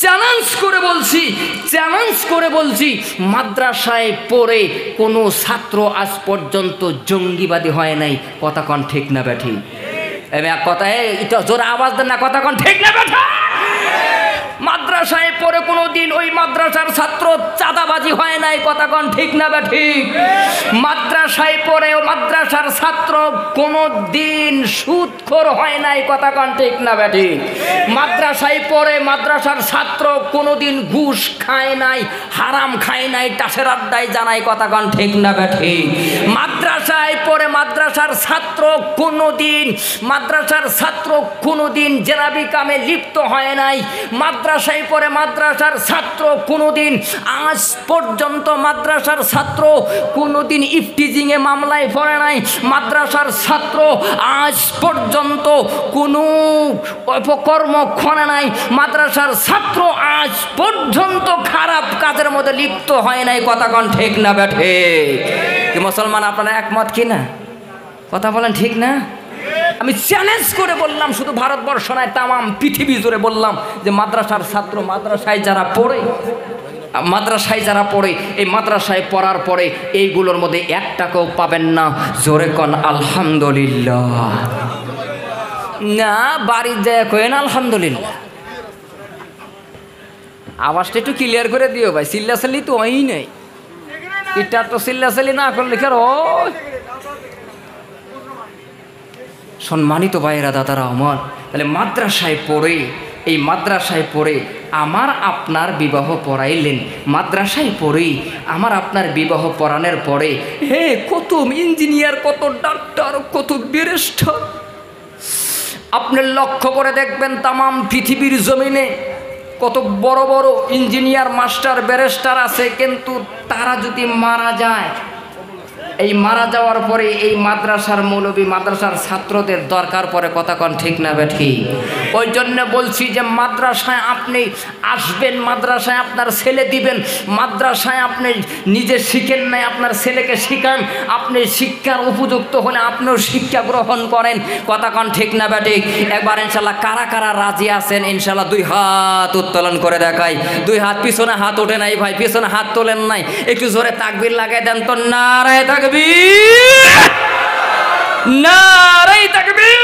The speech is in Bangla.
চ্যালেঞ্জ করে বলছি মাদ্রাসায় পড়ে কোনো ছাত্র আজ পর্যন্ত জঙ্গিবাদী হয় নাই। কথা কোন ঠিক না ব্যাঠি? কথা এটা জোরে আওয়াজ দেন না, কথা কোন ঠিক না ব্যাঠি? মাদ্রাসায় পড়ে কোনো দিন ওই মাদ্রাসার ছাত্র চাঁদাবাজি হয় নাই। কথা কোন ঠিক না ব্যাঠি? মাদ্রাসায় পড়ে ও মাদ্রাসার ছাত্র কোনো দিন সুদখোর হয় নাই। কথা কোন ঠিক না ব্যাঠি? মাদ্রাসায় পড়ে মাদ্রাসার ছাত্র কোনো দিন ঘুষ খায় নাই, হারাম খায় নাই, টাসের আড্ডায় জানাই। কথা কোন ঠিক না ব্যাঠি? মাদ্রাসায় পড়ে মাদ্রাসার ছাত্র কোনো দিন জেনাবি কামে লিপ্ত হয় নাই। মাদ্রাসায় পড়ে মাদ্রাসার ছাত্র কোনোদিন আজ পর্যন্ত মাদ্রাসার ছাত্র কোনোদিন ইফটিজিংয়ে মামলায় পড়ে নাই। মাদ্রাসার ছাত্র আজ পর্যন্ত কোনো অপকর্ম করে নাই। মাদ্রাসার ছাত্র আজ পর্যন্ত খারাপ কাজের মধ্যে লিপ্ত হয় নাই। কথা কোন ঠিক না ব্যাঠে? কি মুসলমান আপনারা একমত কি না? কথা বলেন ঠিক না? আমি চ্যালেঞ্জ করে বললাম, শুধু ভারতবর্ষ নয় তামাম পৃথিবী জুড়ে বললাম যে মাদ্রাসার ছাত্র মাদ্রাসায় যারা পড়ে এই মাদ্রাসায় পড়ার পরে এইগুলোর মধ্যে এক টাকাও পাবেন না। জোরে কোন আলহামদুলিল্লাহ। না বাড়ির যায় কেন আলহামদুলিল্লাহ? আওয়াজটা একটু ক্লিয়ার করে দিও ভাই, চিল্লাচাল্লি তো হয়ই নাই। এটা তো চিল্লাচাল্লি না করলে কি আর সম্মানিত ভাইয়েরা, দাদারা আমার, তাহলে এই মাদ্রাসায় পড়ে আমার আপনার বিবাহ পড়াইলেন। মাদ্রাসায় পড়েই আমার আপনার বিবাহ পড়ানোর পরে কত ইঞ্জিনিয়ার, কত ডাক্তার, কত ব্যারিস্টার আপনি লক্ষ্য করে দেখবেন তামাম পৃথিবীর জমিনে কত বড় বড় ইঞ্জিনিয়ার, মাস্টার, ব্যারিস্টার আছে, কিন্তু তারা যদি মারা যায়, এই মারা যাওয়ার পরে এই মাদ্রাসার মৌলবী, মাদ্রাসার ছাত্রদের দরকার পড়ে। কথা কোন ঠিক না ব্যাঠি? ওই জন্য বলছি যে মাদ্রাসায় আপনি আসবেন, মাদ্রাসায় আপনার ছেলে দিবেন, মাদ্রাসায় আপনি নিজে শিখেন নাই, আপনার ছেলেকে শিখান। আপনি শিক্ষার উপযুক্ত হলে আপনিও শিক্ষা গ্রহণ করেন। কথা কোন ঠিক না ব্যাঠি? একবার ইনশাল্লাহ কারা কারা রাজি আছেন ইনশাল্লাহ 2 হাত উত্তোলন করে দেখাই। 2 হাত, পিছনে হাত ওঠে নাই ভাই, পিছনে হাত তোলেন নাই, একটু জোরে তাকবীর লাগাই দেন তো। নারায়ে তাকবীর, নারায়ে তাকবীর।